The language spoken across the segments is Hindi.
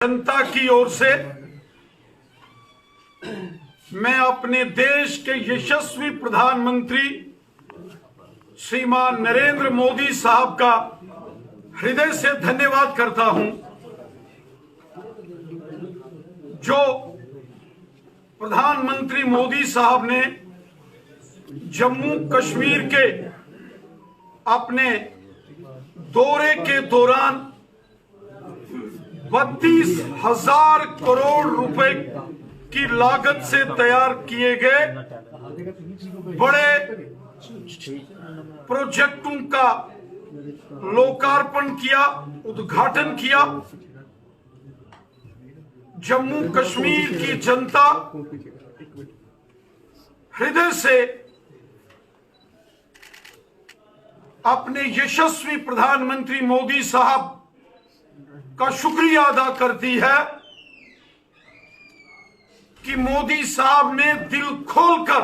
जनता की ओर से मैं अपने देश के यशस्वी प्रधानमंत्री श्रीमान नरेंद्र मोदी साहब का हृदय से धन्यवाद करता हूं, जो प्रधानमंत्री मोदी साहब ने जम्मू कश्मीर के अपने दौरे के दौरान 32,000 करोड़ रुपए की लागत से तैयार किए गए बड़े प्रोजेक्टों का लोकार्पण किया, उद्घाटन किया। जम्मू कश्मीर की जनता हृदय से अपने यशस्वी प्रधानमंत्री मोदी साहब का शुक्रिया अदा करती है कि मोदी साहब ने दिल खोलकर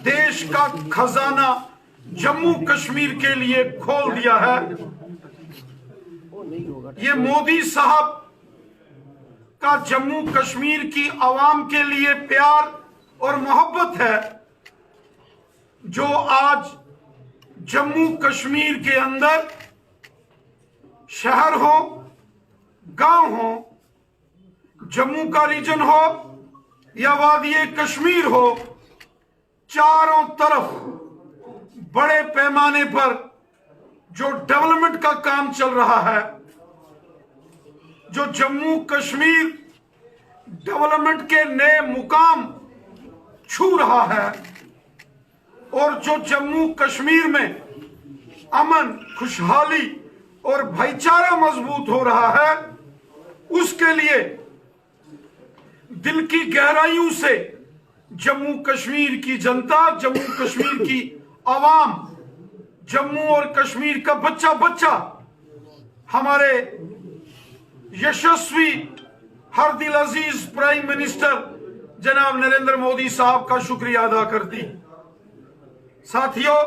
देश का खजाना जम्मू कश्मीर के लिए खोल दिया है। ये मोदी साहब का जम्मू कश्मीर की आवाम के लिए प्यार और मोहब्बत है, जो आज जम्मू कश्मीर के अंदर शहर हो, गांव हो, जम्मू का रीजन हो या वादी कश्मीर हो, चारों तरफ बड़े पैमाने पर जो डेवलपमेंट का काम चल रहा है, जो जम्मू कश्मीर डेवलपमेंट के नए मुकाम छू रहा है और जो जम्मू कश्मीर में अमन, खुशहाली और भाईचारा मजबूत हो रहा है, उसके लिए दिल की गहराइयों से जम्मू कश्मीर की जनता, जम्मू कश्मीर की आवाम, जम्मू और कश्मीर का बच्चा बच्चा हमारे यशस्वी हर दिल अजीज प्राइम मिनिस्टर जनाब नरेंद्र मोदी साहब का शुक्रिया अदा करती। साथियों,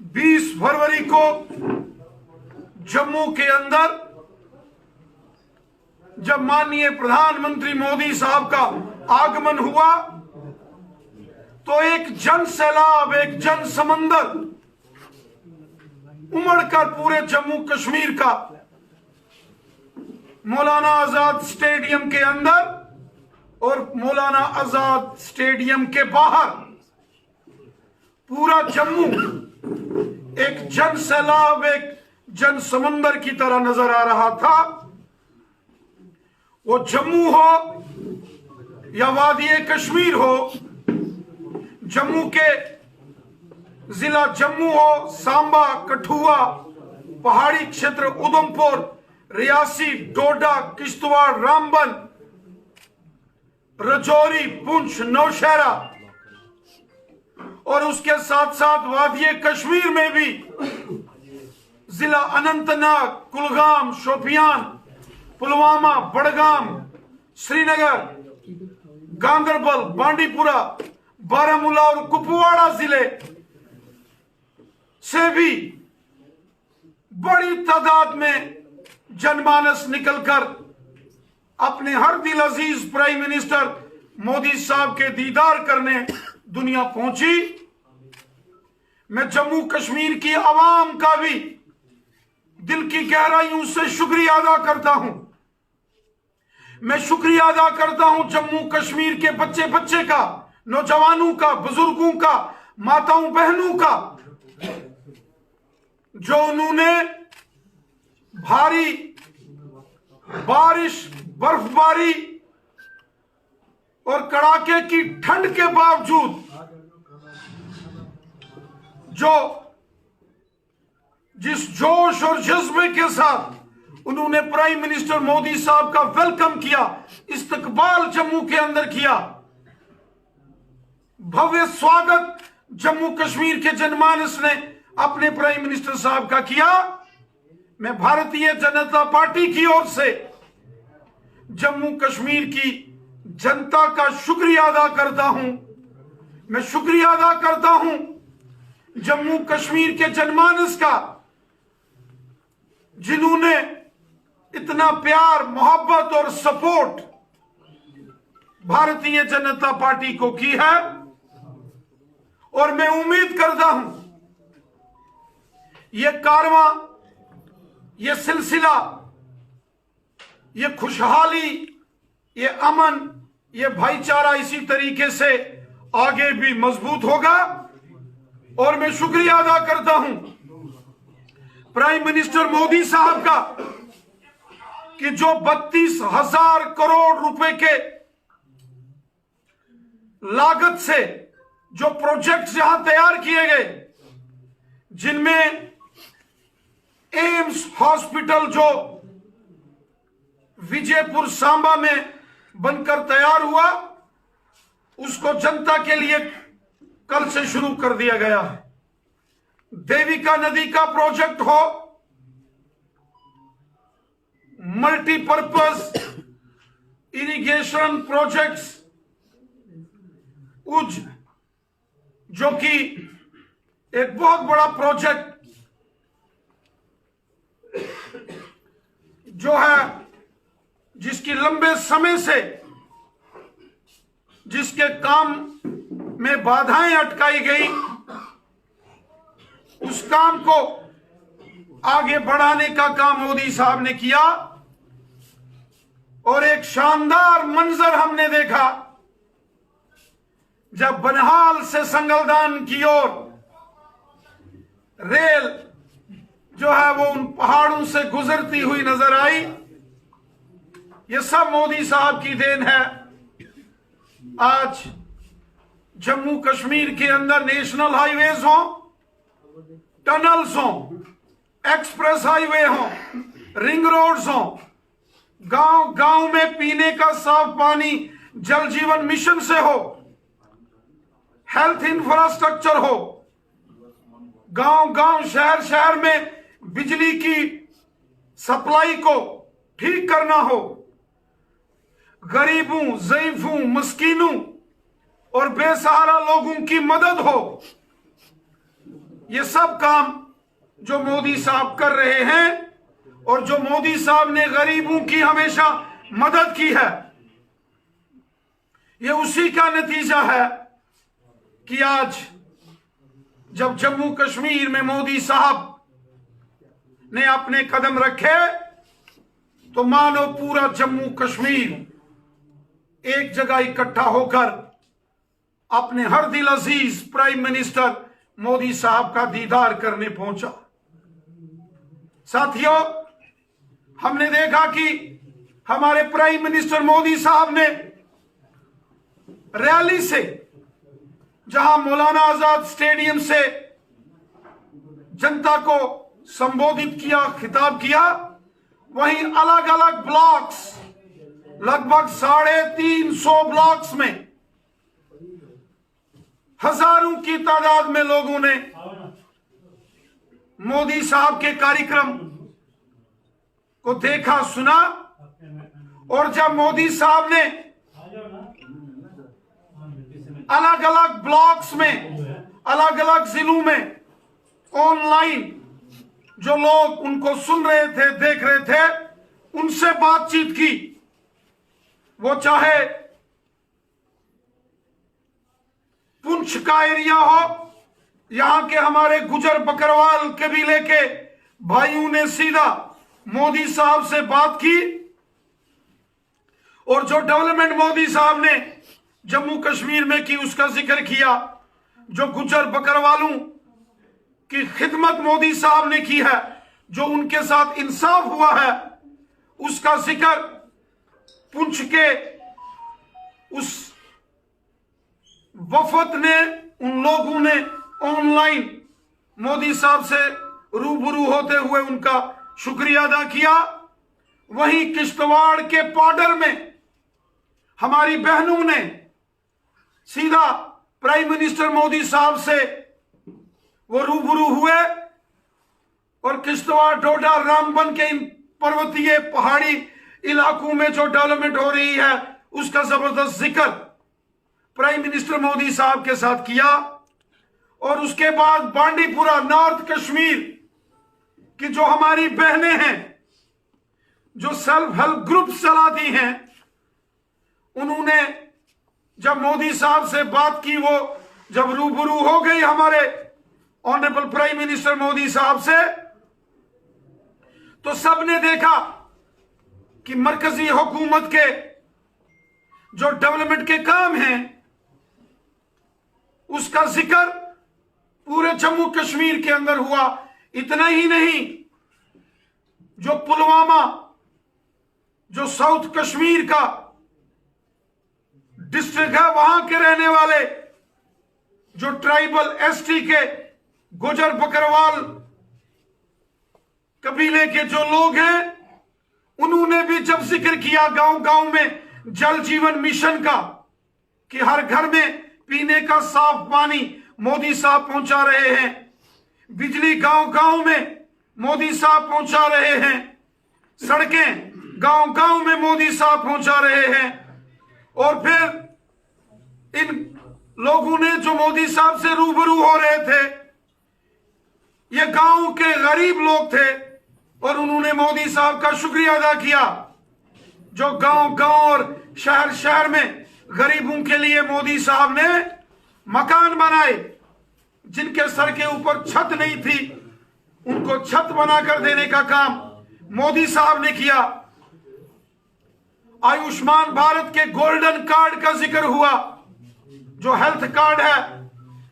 20 फरवरी को जम्मू के अंदर जब माननीय प्रधानमंत्री मोदी साहब का आगमन हुआ तो एक जन सैलाब, एक जन समंदर उमड़कर पूरे जम्मू कश्मीर का मौलाना आजाद स्टेडियम के अंदर और मौलाना आजाद स्टेडियम के बाहर पूरा जम्मू एक जन सैलाब, एक जन समंदर की तरह नजर आ रहा था। वो जम्मू हो या वादी कश्मीर हो, जम्मू के जिला जम्मू हो, सांबा, कठुआ, पहाड़ी क्षेत्र उधमपुर, रियासी, डोडा, किश्तवाड़, रामबन, राजौरी, पुंछ, नौशहरा और उसके साथ साथ वादी कश्मीर में भी जिला अनंतनाग, कुलगाम, शोपियान, पुलवामा, बड़गाम, श्रीनगर, गांदरबल, बांडीपुरा, बारामूला और कुपवाड़ा जिले से भी बड़ी तादाद में जनमानस निकलकर अपने हर दिल अजीज प्राइम मिनिस्टर मोदी साहब के दीदार करने दुनिया पहुंची। मैं जम्मू कश्मीर की आवाम का भी दिल की गहराइयों से शुक्रिया अदा करता हूं। मैं शुक्रिया अदा करता हूं जम्मू कश्मीर के बच्चे बच्चे का, नौजवानों का, बुजुर्गों का, माताओं बहनों का, जो उन्होंने भारी बारिश, बर्फबारी और कड़ाके की ठंड के बावजूद जो जिस जोश और जज्बे के साथ उन्होंने प्राइम मिनिस्टर मोदी साहब का वेलकम किया, इस्तकबाल जम्मू के अंदर किया, भव्य स्वागत जम्मू कश्मीर के जनमानस ने अपने प्राइम मिनिस्टर साहब का किया। मैं भारतीय जनता पार्टी की ओर से जम्मू कश्मीर की जनता का शुक्रिया अदा करता हूं। मैं शुक्रिया अदा करता हूं जम्मू कश्मीर के जनमानस का, जिन्होंने इतना प्यार, मोहब्बत और सपोर्ट भारतीय जनता पार्टी को की है। और मैं उम्मीद करता हूं ये कारवां, ये सिलसिला, ये खुशहाली, ये अमन, ये भाईचारा इसी तरीके से आगे भी मजबूत होगा। और मैं शुक्रिया अदा करता हूं प्राइम मिनिस्टर मोदी साहब का कि जो 32,000 करोड़ रुपए के लागत से जो प्रोजेक्ट्स यहां तैयार किए गए, जिनमें एम्स हॉस्पिटल जो विजयपुर सांबा में बनकर तैयार हुआ, उसको जनता के लिए कल से शुरू कर दिया गया है। देविका नदी का प्रोजेक्ट हो, मल्टीपर्पज इरिगेशन प्रोजेक्ट्स, उज जो कि एक बहुत बड़ा प्रोजेक्ट जो है, जिसकी लंबे समय से जिसके काम में बाधाएं अटकाई गई, उस काम को आगे बढ़ाने का काम मोदी साहब ने किया। और एक शानदार मंजर हमने देखा जब बनहाल से संगलदान की ओर रेल जो है वो उन पहाड़ों से गुजरती हुई नजर आई। ये सब मोदी साहब की देन है। आज जम्मू कश्मीर के अंदर नेशनल हाईवेज हो, टनल्स हो, एक्सप्रेस हाईवे हो, रिंग रोड्स हो, गांव गांव में पीने का साफ पानी जल जीवन मिशन से हो, हेल्थ इंफ्रास्ट्रक्चर हो, गांव गांव शहर शहर में बिजली की सप्लाई को ठीक करना हो, गरीबों, ज़ईफों, मस्कीनों और बेसहारा लोगों की मदद हो। ये सब काम जो मोदी साहब कर रहे हैं और जो मोदी साहब ने गरीबों की हमेशा मदद की है, ये उसी का नतीजा है कि आज जब जम्मू कश्मीर में मोदी साहब ने अपने कदम रखे तो मानो पूरा जम्मू कश्मीर एक जगह इकट्ठा होकर अपने हर दिल अजीज प्राइम मिनिस्टर मोदी साहब का दीदार करने पहुंचा। साथियों, हमने देखा कि हमारे प्राइम मिनिस्टर मोदी साहब ने रैली से, जहां मौलाना आजाद स्टेडियम से जनता को संबोधित किया, खिताब किया, वहीं अलग अलग ब्लॉक्स, लगभग 350 ब्लॉक्स में हजारों की तादाद में लोगों ने मोदी साहब के कार्यक्रम को देखा, सुना। और जब मोदी साहब ने अलग अलग ब्लॉक्स में, अलग अलग जिलों में ऑनलाइन जो लोग उनको सुन रहे थे, देख रहे थे, उनसे बातचीत की, वो चाहे पुंछ का एरिया हो, यहां के हमारे गुजर बकरवाल कबीले के भाइयों ने सीधा मोदी साहब से बात की और जो डेवलपमेंट मोदी साहब ने जम्मू कश्मीर में की उसका जिक्र किया। जो गुजर बकरवालों की खिदमत मोदी साहब ने की है, जो उनके साथ इंसाफ हुआ है, उसका जिक्र पुंछ के उस वफद ने, उन लोगों ने ऑनलाइन मोदी साहब से रूबरू होते हुए उनका शुक्रिया अदा किया। वहीं किश्तवाड़ के पाडर में हमारी बहनों ने सीधा प्राइम मिनिस्टर मोदी साहब से वो रूबरू हुए और किश्तवाड़, डोडा, रामबन के इन पर्वतीय पहाड़ी इलाकों में जो डेवलपमेंट हो रही है उसका जबरदस्त जिक्र प्राइम मिनिस्टर मोदी साहब के साथ किया। और उसके बाद बांडीपुरा, नॉर्थ कश्मीर की जो हमारी बहनें हैं, जो सेल्फ हेल्प ग्रुप चलाती हैं, उन्होंने जब मोदी साहब से बात की, वो जब रूबरू हो गई हमारे ऑनरेबल प्राइम मिनिस्टर मोदी साहब से, तो सबने देखा कि मरकजी हुकूमत के जो डेवलपमेंट के काम हैं उसका जिक्र पूरे जम्मू कश्मीर के अंदर हुआ। इतना ही नहीं, जो पुलवामा, जो साउथ कश्मीर का डिस्ट्रिक्ट है, वहां के रहने वाले जो ट्राइबल एसटी के गुजर बकरवाल कबीले के जो लोग हैं, उन्होंने भी जब जिक्र किया गांव गांव में जल जीवन मिशन का, कि हर घर में पीने का साफ पानी मोदी साहब पहुंचा रहे हैं, बिजली गांव गांव में मोदी साहब पहुंचा रहे हैं, सड़कें गांव गांव में मोदी साहब पहुंचा रहे हैं। और फिर इन लोगों ने जो मोदी साहब से रूबरू हो रहे थे, ये गांव के गरीब लोग थे, और उन्होंने मोदी साहब का शुक्रिया अदा किया। जो गांव गांव और शहर शहर में गरीबों के लिए मोदी साहब ने मकान बनाए, जिनके सर के ऊपर छत नहीं थी, उनको छत बनाकर देने का काम मोदी साहब ने किया। आयुष्मान भारत के गोल्डन कार्ड का जिक्र हुआ, जो हेल्थ कार्ड है,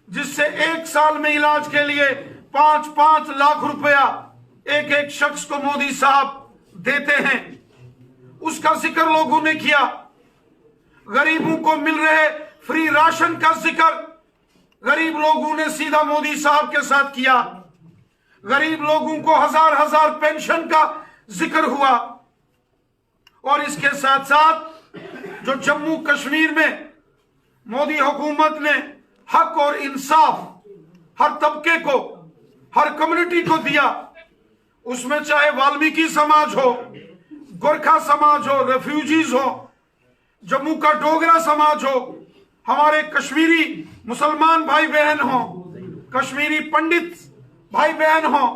जिससे एक साल में इलाज के लिए 5-5 लाख रुपया एक एक शख्स को मोदी साहब देते हैं, उसका जिक्र लोगों ने किया। गरीबों को मिल रहे फ्री राशन का जिक्र गरीब लोगों ने सीधा मोदी साहब के साथ किया। गरीब लोगों को हजार हजार पेंशन का जिक्र हुआ। और इसके साथ साथ जो जम्मू कश्मीर में मोदी हुकूमत ने हक और इंसाफ हर तबके को, हर कम्युनिटी को दिया, उसमें चाहे वाल्मीकि समाज हो, गोरखा समाज हो, रेफ्यूजीज हो, जम्मू का डोगरा समाज हो, हमारे कश्मीरी मुसलमान भाई बहन हो, कश्मीरी पंडित भाई बहन हो,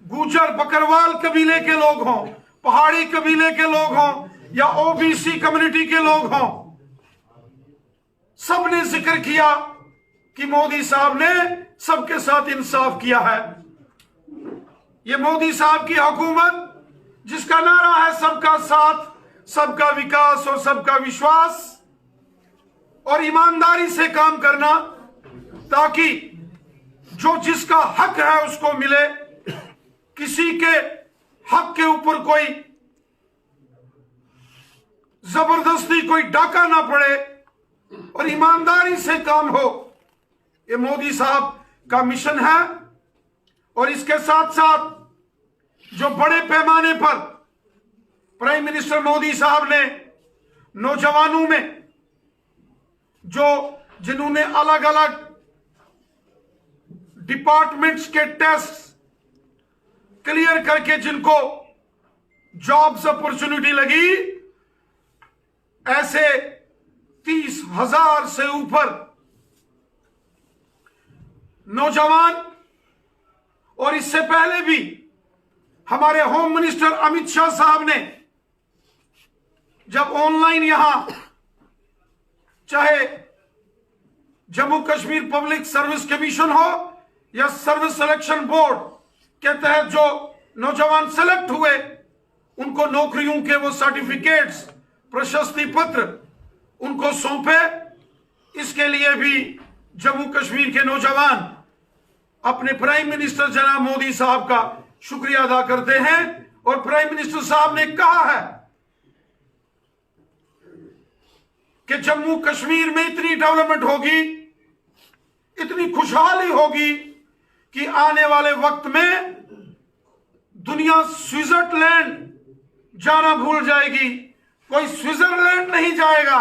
गुजर बकरवाल कबीले के लोग हों, पहाड़ी कबीले के लोग हों, या ओबीसी कम्युनिटी के लोग हों, सबने जिक्र किया कि मोदी साहब ने सबके साथ इंसाफ किया है। ये मोदी साहब की हुकूमत, जिसका नारा है सबका साथ, सबका विकास और सबका विश्वास, और ईमानदारी से काम करना, ताकि जो जिसका हक है उसको मिले, किसी के हक के ऊपर कोई जबरदस्ती कोई डाका ना पड़े, और ईमानदारी से काम हो। ये मोदी साहब का मिशन है। और इसके साथ साथ जो बड़े पैमाने पर प्राइम मिनिस्टर मोदी साहब ने नौजवानों में, जो जिन्होंने अलग अलग डिपार्टमेंट्स के टेस्ट क्लियर करके जिनको जॉब्स अपॉर्चुनिटी लगी, ऐसे 30,000 से ऊपर नौजवान, और इससे पहले भी हमारे होम मिनिस्टर अमित शाह साहब ने जब ऑनलाइन यहां, चाहे Jammu Kashmir public service commission हो या सर्विस सिलेक्शन बोर्ड के तहत जो नौजवान सेलेक्ट हुए, उनको नौकरियों के वो सर्टिफिकेट्स, प्रशस्ति पत्र उनको सौंपे। इसके लिए भी जम्मू कश्मीर के नौजवान अपने प्राइम मिनिस्टर जनाब मोदी साहब का शुक्रिया अदा करते हैं। और प्राइम मिनिस्टर साहब ने कहा है कि जम्मू कश्मीर में इतनी डेवलपमेंट होगी, इतनी खुशहाली होगी, कि आने वाले वक्त में दुनिया स्विट्जरलैंड जाना भूल जाएगी। कोई स्विट्जरलैंड नहीं जाएगा,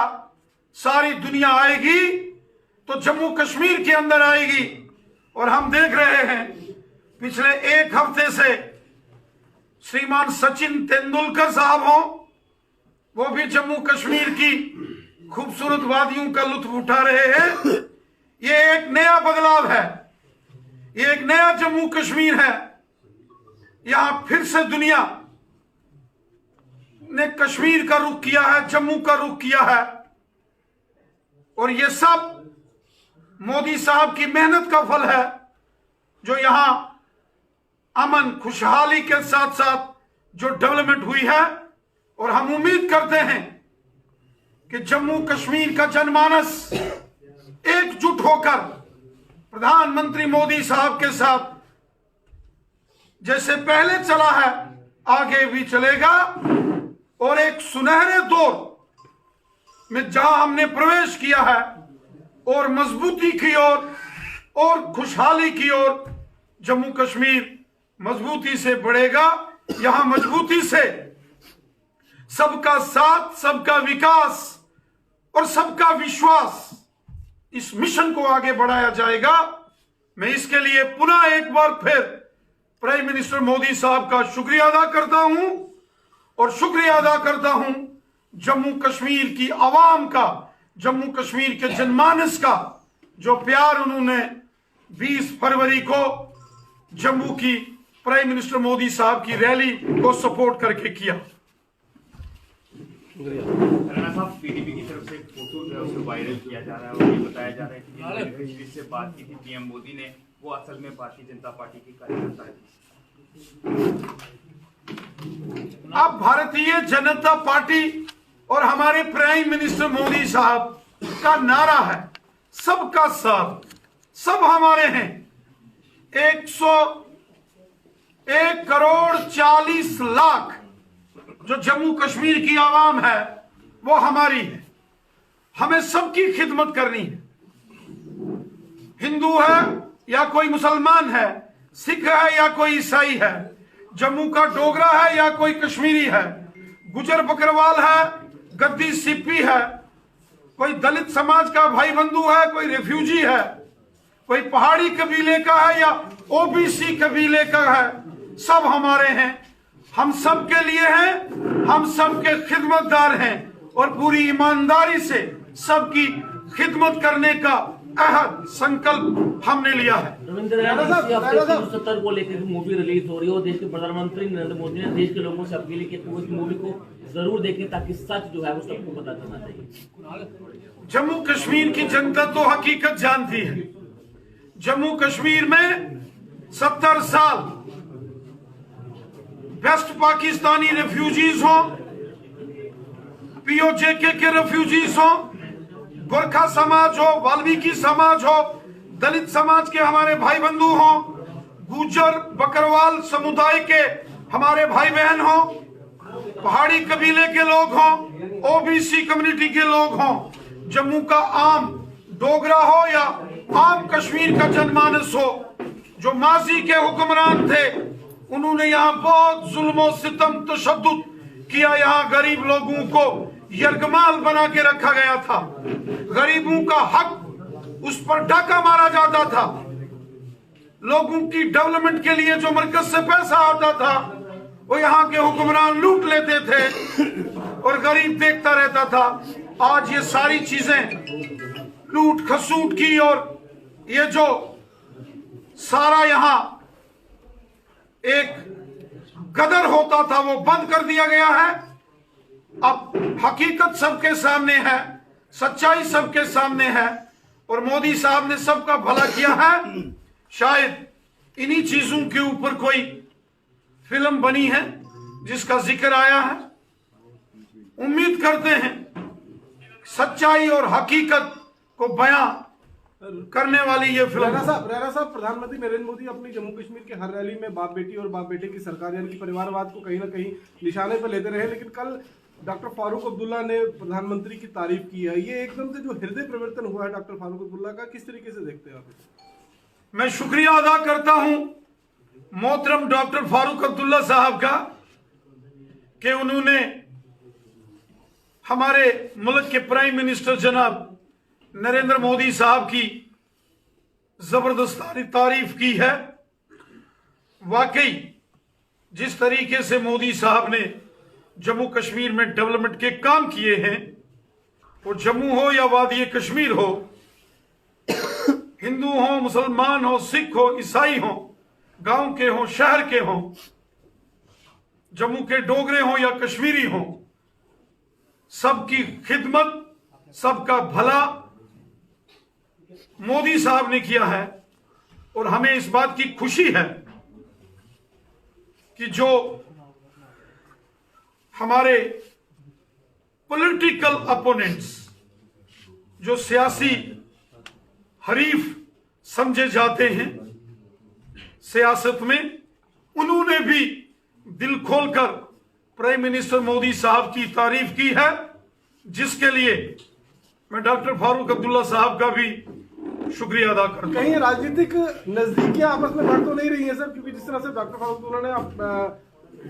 सारी दुनिया आएगी तो जम्मू कश्मीर के अंदर आएगी। और हम देख रहे हैं पिछले एक हफ्ते से श्रीमान सचिन तेंदुलकर साहब हों, वो भी जम्मू कश्मीर की खूबसूरत वादियों का लुत्फ उठा रहे हैं। ये एक नया बदलाव है, ये एक नया जम्मू कश्मीर है। यहां फिर से दुनिया ने कश्मीर का रुख किया है, जम्मू का रुख किया है, और ये सब मोदी साहब की मेहनत का फल है, जो यहां अमन खुशहाली के साथ साथ जो डेवलपमेंट हुई है। और हम उम्मीद करते हैं कि जम्मू कश्मीर का जनमानस एकजुट होकर प्रधानमंत्री मोदी साहब के साथ जैसे पहले चला है आगे भी चलेगा, और एक सुनहरे दौर में जहां हमने प्रवेश किया है और मजबूती की ओर और खुशहाली की ओर जम्मू कश्मीर मजबूती से बढ़ेगा। यहां मजबूती से सबका साथ, सबका विकास और सबका विश्वास, इस मिशन को आगे बढ़ाया जाएगा। मैं इसके लिए पुनः एक बार फिर प्राइम मिनिस्टर मोदी साहब का शुक्रिया अदा करता हूं, और शुक्रिया अदा करता हूं जम्मू कश्मीर की आवाम का, जम्मू कश्मीर के जनमानस का, जो प्यार उन्होंने 20 फरवरी को जम्मू की प्राइम मिनिस्टर मोदी साहब की रैली को सपोर्ट करके किया। राणा साहब, पीडीपी की तरफ से एक फोटो जो है उसको वायरल किया जा रहा है, और ये बताया जा रहा है कि जिससे बात की थी पीएम मोदी ने, वो असल में भारतीय जनता पार्टी के कार्यकर्ता है। अब भारतीय जनता पार्टी और हमारे प्राइम मिनिस्टर मोदी साहब का नारा है सबका साथ, सब हमारे हैं। 101 करोड़ 40 लाख जो जम्मू कश्मीर की आवाम है वो हमारी है। हमें सबकी खिदमत करनी है, हिंदू है या कोई मुसलमान है, सिख है या कोई ईसाई है, जम्मू का डोगरा है या कोई कश्मीरी है, गुजर बकरवाल है, गद्दी सिप्पी है, कोई दलित समाज का भाई बंधु है, कोई रेफ्यूजी है, कोई पहाड़ी कबीले का है या ओबीसी कबीले का है, सब हमारे हैं। हम सब के लिए हैं, हम सबके खिदमतदार हैं, और पूरी ईमानदारी से सबकी खिदमत करने का अहद संकल्प हमने लिया है। रविंद्र को लेकर मूवी रिलीज हो रही है, और देश के प्रधानमंत्री नरेंद्र मोदी ने देश के लोगों से अपील की है कि मूवी को जरूर देखें ताकि सच जो है वो सबको पता चलना चाहिए। जम्मू कश्मीर की जनता तो हकीकत जानती है। जम्मू कश्मीर में 70 साल वेस्ट पाकिस्तानी रेफ्यूजीज हो, पीओजेके के रेफ्यूजीज हो, गोरखा समाज हो, वाल्मीकि समाज हो, दलित समाज के हमारे भाई बंधु हो, गुजर बकरवाल समुदाय के हमारे भाई बहन हो, पहाड़ी कबीले के लोग हो, ओबीसी कम्युनिटी के लोग हो, जम्मू का आम डोगरा हो या आम कश्मीर का जनमानस हो, जो माजी के हुक्मरान थे उन्होंने यहाँ बहुत जुल्म सितम तशद्दुद किया। यहाँ गरीब लोगों को यरगमाल बना के रखा गया था, गरीबों का हक उस पर डाका मारा जाता था, लोगों की डेवलपमेंट के लिए जो मरकज से पैसा आता था वो यहाँ के हुक्मरान लूट लेते थे और गरीब देखता रहता था। आज ये सारी चीजें लूट खसूट की और ये जो सारा यहाँ एक गदर होता था वो बंद कर दिया गया है। अब हकीकत सबके सामने है, सच्चाई सबके सामने है, और मोदी साहब ने सबका भला किया है। शायद इन्हीं चीजों के ऊपर कोई फिल्म बनी है जिसका जिक्र आया है। उम्मीद करते हैं सच्चाई और हकीकत को बयां करने वाली ये फिल्म। राणा साहब, प्रधानमंत्री नरेंद्र मोदी अपनी जम्मू कश्मीर के हर रैली में बाप बेटी और बाप बेटे की सरकार यानी कि परिवारवाद को कहीं ना कहीं निशाने पर लेते रहे, लेकिन कल डॉक्टर फारूक अब्दुल्ला ने प्रधानमंत्री की तारीफ की है। ये एकदम से जो हृदय परिवर्तन हुआ है डॉक्टर फारूक अब्दुल्ला का, किस तरीके से देखते हैं आप? मैं शुक्रिया अदा करता हूं मोहतरम डॉक्टर फारूक अब्दुल्ला साहब का कि उन्होंने हमारे मुल्क के प्राइम मिनिस्टर जनाब नरेंद्र मोदी साहब की जबरदस्त तारीफ की है। वाकई जिस तरीके से मोदी साहब ने जम्मू कश्मीर में डेवलपमेंट के काम किए हैं, वो जम्मू हो या वादी कश्मीर हो, हिंदू हो, मुसलमान हो, सिख हो, ईसाई हो, गांव के हो, शहर के हो, जम्मू के डोगरे हो या कश्मीरी हो, सबकी खिदमत, सबका भला मोदी साहब ने किया है। और हमें इस बात की खुशी है कि जो हमारे पॉलिटिकल अपोनेंट्स, जो सियासी हरीफ समझे जाते हैं सियासत में, उन्होंने भी दिल खोलकर प्राइम मिनिस्टर मोदी साहब की तारीफ की है, जिसके लिए मैं डॉक्टर फारूक अब्दुल्ला साहब का भी शुक्रिया अदा करता हूं। कहीं राजनीतिक नजदीकियां आपस में बढ़ तो नहीं रही हैं सर, क्योंकि जिस तरह से डॉक्टर फारूक अब्दुल्ला ने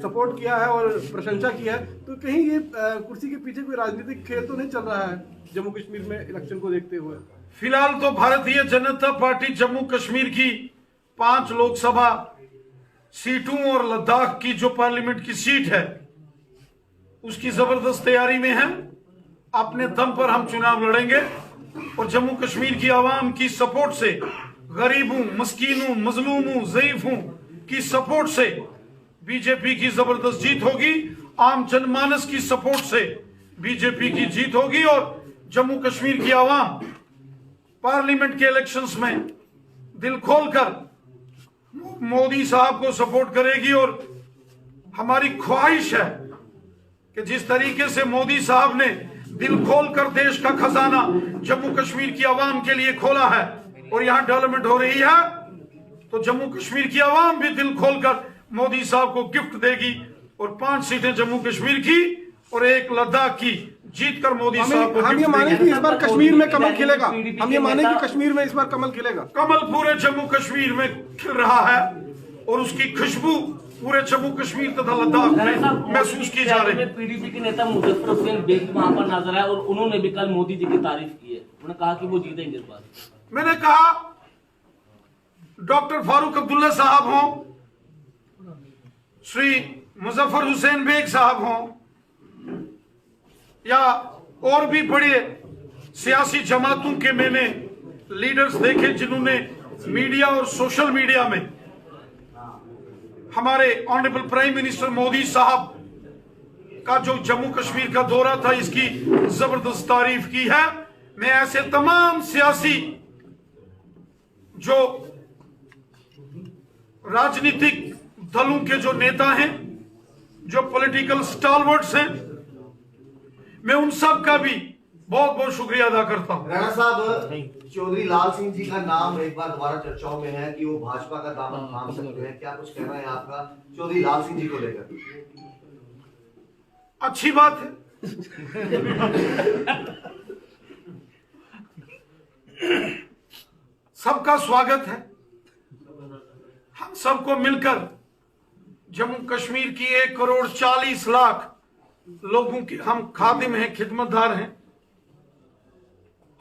सपोर्ट किया है और प्रशंसा की है, तो कहीं ये कुर्सी के पीछे कोई राजनीतिक खेल तो नहीं चल रहा है जम्मू कश्मीर में इलेक्शन को देखते हुए? फिलहाल तो भारतीय जनता पार्टी जम्मू कश्मीर की 5 लोकसभा सीटों और लद्दाख की जो पार्लियामेंट की सीट है उसकी जबरदस्त तैयारी में है। अपने दम पर हम चुनाव लड़ेंगे और जम्मू कश्मीर की आवाम की सपोर्ट से, गरीबों, मस्कीनों, मजलूमों, ज़ईफों की सपोर्ट से बीजेपी की जबरदस्त जीत होगी। आम जनमानस की सपोर्ट से बीजेपी की जीत होगी और जम्मू कश्मीर की आवाम पार्लियामेंट के इलेक्शंस में दिल खोलकर मोदी साहब को सपोर्ट करेगी। और हमारी ख्वाहिश है कि जिस तरीके से मोदी साहब ने दिल खोलकर देश का खजाना जम्मू कश्मीर की आवाम के लिए खोला है और यहां डेवलपमेंट हो रही है, तो जम्मू कश्मीर की आवाम भी दिल खोलकर मोदी साहब को गिफ्ट देगी और 5 सीटें जम्मू कश्मीर की और 1 लद्दाख की जीत कर मोदी साहब को हम ये माने कि इस बार कश्मीर में कमल खिलेगा, हम ये माने कि कश्मीर में इस बार कमल खिलेगा। कमल पूरे जम्मू कश्मीर में खिल रहा है और उसकी खुशबू पूरे जम्मू कश्मीर तथा लद्दाख में महसूस की जा रही है। पीडीपी के नेता मुजफ्फर हुसैन बेग वहां पर नजर आए और उन्होंने भी कल मोदी जी की तारीफ की है। उन्होंने कहा कि वो जीतेंगे इस बार। मैंने कहा डॉक्टर फारूक अब्दुल्ला साहब हों, श्री मुजफ्फर हुसैन बेग साहब हों या और भी बड़े सियासी जमातों के मैंने लीडर्स देखे जिन्होंने मीडिया और सोशल मीडिया में हमारे ऑनरेबल प्राइम मिनिस्टर मोदी साहब का जो जम्मू कश्मीर का दौरा था इसकी जबरदस्त तारीफ की है। मैं ऐसे तमाम सियासी जो राजनीतिक दलों के जो नेता हैं, जो पॉलिटिकल स्टॉलवर्ड्स हैं, मैं उन सब का भी बहुत बहुत शुक्रिया अदा करता हूं। राणा साहब, चौधरी लाल सिंह जी का नाम एक बार दोबारा चर्चाओं में है कि वो भाजपा का दामन थाम सकते हैं, क्या कुछ कहना है आपका चौधरी लाल सिंह जी को लेकर? अच्छी बात है। सबका स्वागत है। हम सबको मिलकर जम्मू कश्मीर की 1 करोड़ 40 लाख लोगों की हम खादिम हैं, खिदमतदार हैं,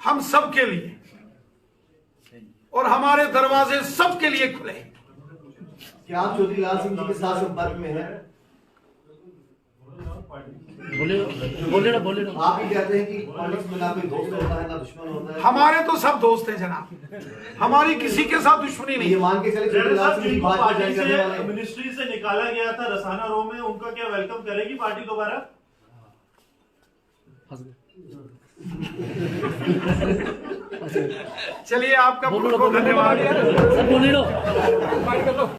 हम सबके लिए, और हमारे दरवाजे सबके लिए खुले। क्या आप चौधरी लाल सिंह जी के साथ संपर्क में हैं? बोले ना। आप ही कहते हैं कि पॉलिटिक्स में ना कोई दोस्त होता है ना दुश्मन होता है। हमारे तो सब दोस्त हैं जनाब, हमारी किसी के साथ दुश्मनी नहीं। ये मान के चले चौधरी लाल सिंह जी भाजपा ज्वाइन करने वाले हैं। मिनिस्ट्री से निकाला गया था रसाना रो में, उनका क्या वेलकम करेगी पार्टी दोबारा? चलिए आपका बहुत बहुत धन्यवाद।